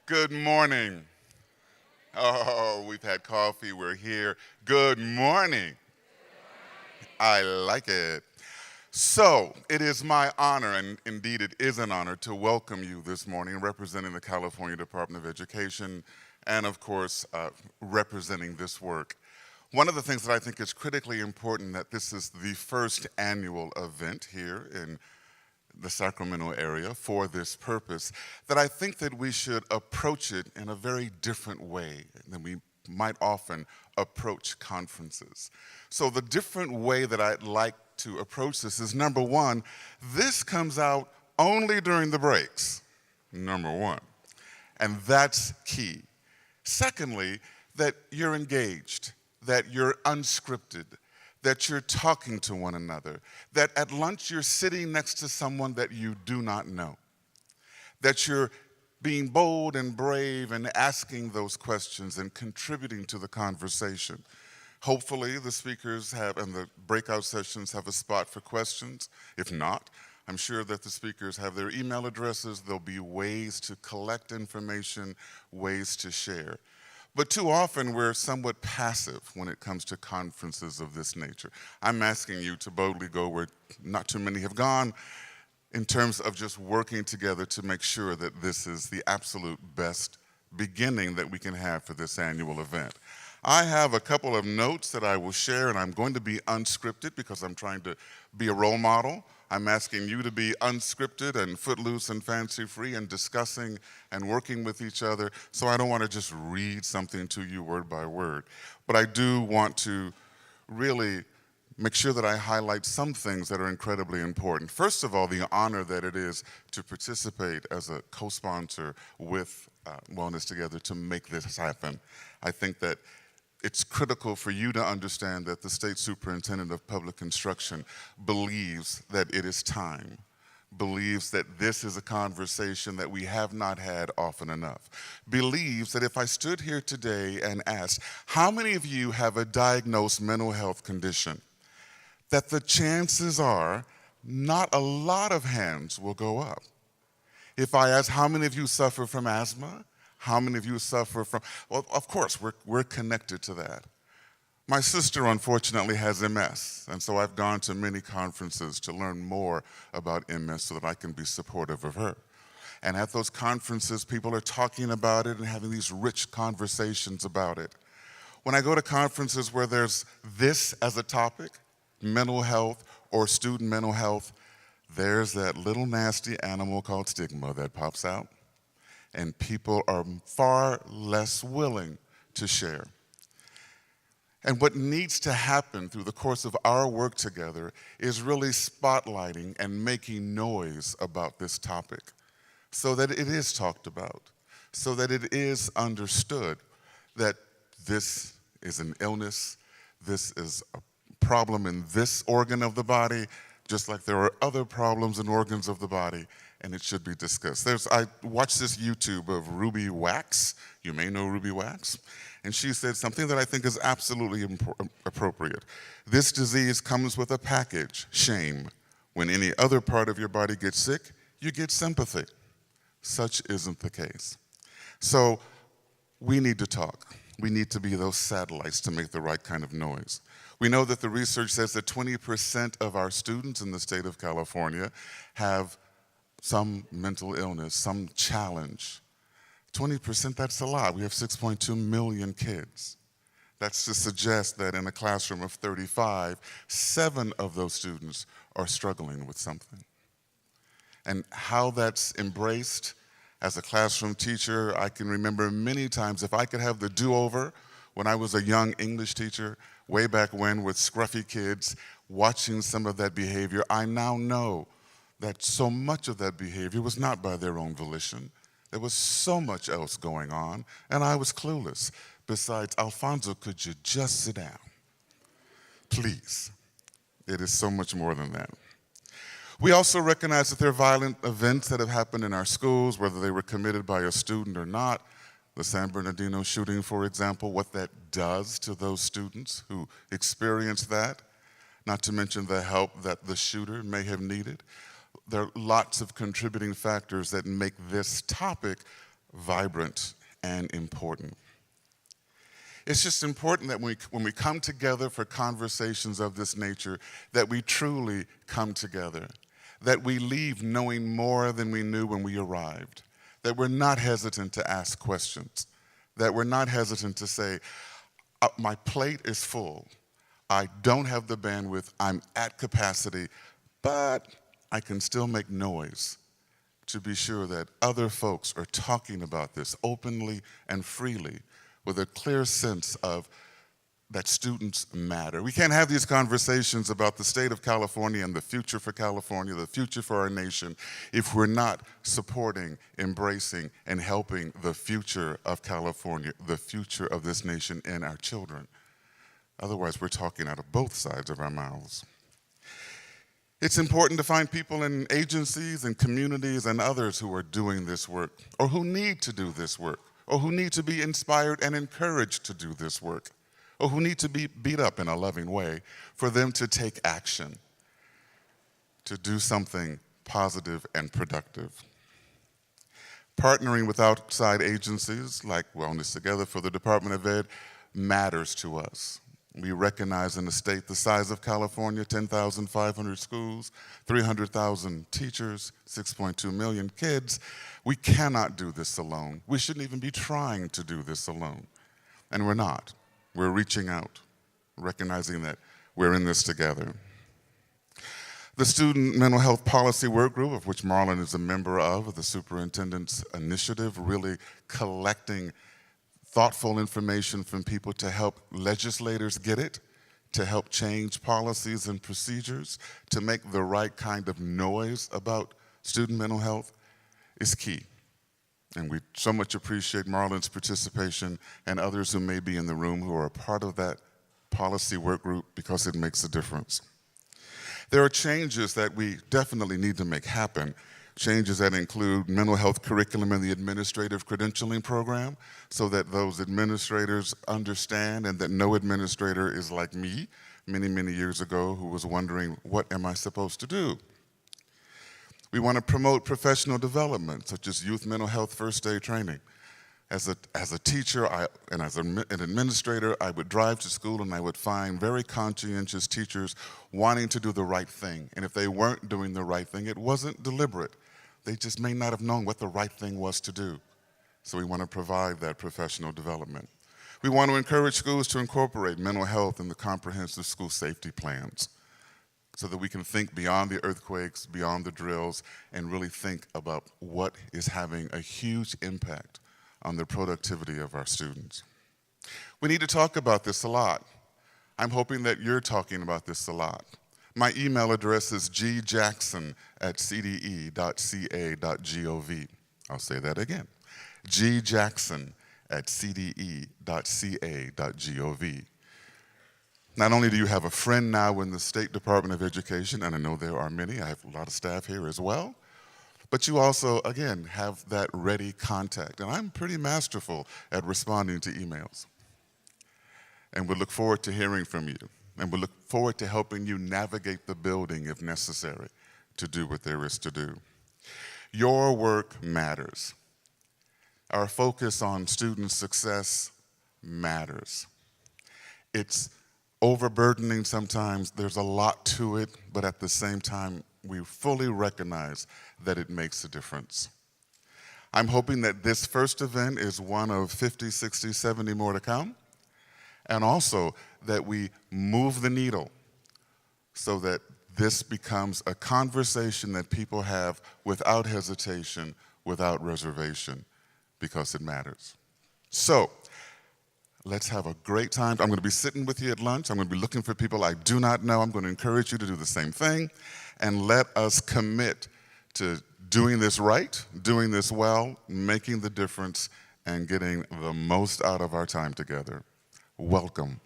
Good morning. Oh, we've had coffee. We're here. Good morning. I like it. So, it is my honor, and indeed it is an honor, to welcome you this morning representing the California Department of Education and, of course, representing this work. One of the things that I think is critically important that this is the first annual event here in the Sacramento area for this purpose, that I think that we should approach it in a very different way than we might often approach conferences. So the different way that I'd like to approach this is, number one, this comes out only during the breaks, number one, and that's key. Secondly, that you're engaged, that you're unscripted, that you're talking to one another, that at lunch you're sitting next to someone that you do not know, that you're being bold and brave and asking those questions and contributing to the conversation. Hopefully the speakers have, and the breakout sessions have a spot for questions. If not, I'm sure that the speakers have their email addresses. There'll be ways to collect information, ways to share. But too often we're somewhat passive when it comes to conferences of this nature. I'm asking you to boldly go where not too many have gone in terms of just working together to make sure that this is the absolute best beginning that we can have for this annual event. I have a couple of notes that I will share, and I'm going to be unscripted because I'm trying to be a role model. I'm asking you to be unscripted and footloose and fancy-free and discussing and working with each other. So I don't want to just read something to you word by word. But I do want to really make sure that I highlight some things that are incredibly important. First of all, the honor that it is to participate as a co-sponsor with Wellness Together to make this happen. I think that it's critical for you to understand that the State Superintendent of Public Instruction believes that it is time, believes that this is a conversation that we have not had often enough, believes that if I stood here today and asked, how many of you have a diagnosed mental health condition, that the chances are not a lot of hands will go up. If I ask, how many of you suffer from asthma? How many of you suffer from, well, of course, we're connected to that. My sister, unfortunately, has MS, and so I've gone to many conferences to learn more about MS so that I can be supportive of her. And at those conferences, people are talking about it and having these rich conversations about it. When I go to conferences where there's this as a topic, mental health or student mental health, there's that little nasty animal called stigma that pops out. And people are far less willing to share. And what needs to happen through the course of our work together is really spotlighting and making noise about this topic so that it is talked about, so that it is understood that this is an illness, this is a problem in this organ of the body, just like there are other problems in organs of the body, and it should be discussed. I watched this YouTube of Ruby Wax. You may know Ruby Wax. And she said something that I think is absolutely appropriate. This disease comes with a package, shame. When any other part of your body gets sick, you get sympathy. Such isn't the case. So we need to talk. We need to be those satellites to make the right kind of noise. We know that the research says that 20% of our students in the state of California have some mental illness, some challenge. 20%, that's a lot. We have 6.2 million kids. That's to suggest that in a classroom of 35, 7 of those students are struggling with something. And how that's embraced as a classroom teacher, I can remember many times, if I could have the do-over when I was a young English teacher, way back when with scruffy kids, watching some of that behavior, I now know that so much of that behavior was not by their own volition. There was so much else going on, and I was clueless. Besides, Alfonso, could you just sit down? Please. It is so much more than that. We also recognize that there are violent events that have happened in our schools, whether they were committed by a student or not. The San Bernardino shooting, for example, what that does to those students who experienced that, not to mention the help that the shooter may have needed. There are lots of contributing factors that make this topic vibrant, and important. It's just important that when we come together for conversations of this nature, that we truly come together, that we leave knowing more than we knew when we arrived, that we're not hesitant to ask questions, that we're not hesitant to say, my plate is full, I don't have the bandwidth, I'm at capacity, but I can still make noise to be sure that other folks are talking about this openly and freely with a clear sense of that students matter. We can't have these conversations about the state of California and the future for California, the future for our nation, if we're not supporting, embracing, and helping the future of California, the future of this nation and our children. Otherwise, we're talking out of both sides of our mouths. It's important to find people in agencies and communities and others who are doing this work, or who need to do this work, or who need to be inspired and encouraged to do this work, or who need to be beat up in a loving way for them to take action, to do something positive and productive. Partnering with outside agencies like Wellness Together for the Department of Ed matters to us. We recognize in a state the size of California, 10,500 schools, 300,000 teachers, 6.2 million kids. We cannot do this alone. We shouldn't even be trying to do this alone. And we're not. We're reaching out, recognizing that we're in this together. The Student Mental Health Policy Work Group, of which Marlon is a member of the Superintendent's Initiative, really collecting thoughtful information from people to help legislators get it, to help change policies and procedures, to make the right kind of noise about student mental health is key. And we so much appreciate Marlon's participation and others who may be in the room who are a part of that policy work group because it makes a difference. There are changes that we definitely need to make happen. Changes that include mental health curriculum in the administrative credentialing program so that those administrators understand and that no administrator is like me many, many years ago who was wondering, what am I supposed to do? We want to promote professional development, such as youth mental health first aid training. As a teacher and as an administrator, I would drive to school and I would find very conscientious teachers wanting to do the right thing. And if they weren't doing the right thing, it wasn't deliberate. They just may not have known what the right thing was to do. So we want to provide that professional development. We want to encourage schools to incorporate mental health in the comprehensive school safety plans so that we can think beyond the earthquakes, beyond the drills, and really think about what is having a huge impact on the productivity of our students. We need to talk about this a lot. I'm hoping that you're talking about this a lot. My email address is gjackson@cde.ca.gov. I'll say that again, gjackson@cde.ca.gov. Not only do you have a friend now in the State Department of Education, and I know there are many, I have a lot of staff here as well, but you also, again, have that ready contact. And I'm pretty masterful at responding to emails. And we look forward to hearing from you. And we look forward to helping you navigate the building if necessary to do what there is to do. Your work matters. Our focus on student success matters. It's overburdening sometimes. There's a lot to it, but at the same time, we fully recognize that it makes a difference. I'm hoping that this first event is one of 50, 60, 70 more to come, and also that we move the needle so that this becomes a conversation that people have without hesitation, without reservation, because it matters. So, let's have a great time. I'm going to be sitting with you at lunch. I'm going to be looking for people I do not know. I'm going to encourage you to do the same thing. And let us commit to doing this right, doing this well, making the difference, and getting the most out of our time together. Welcome.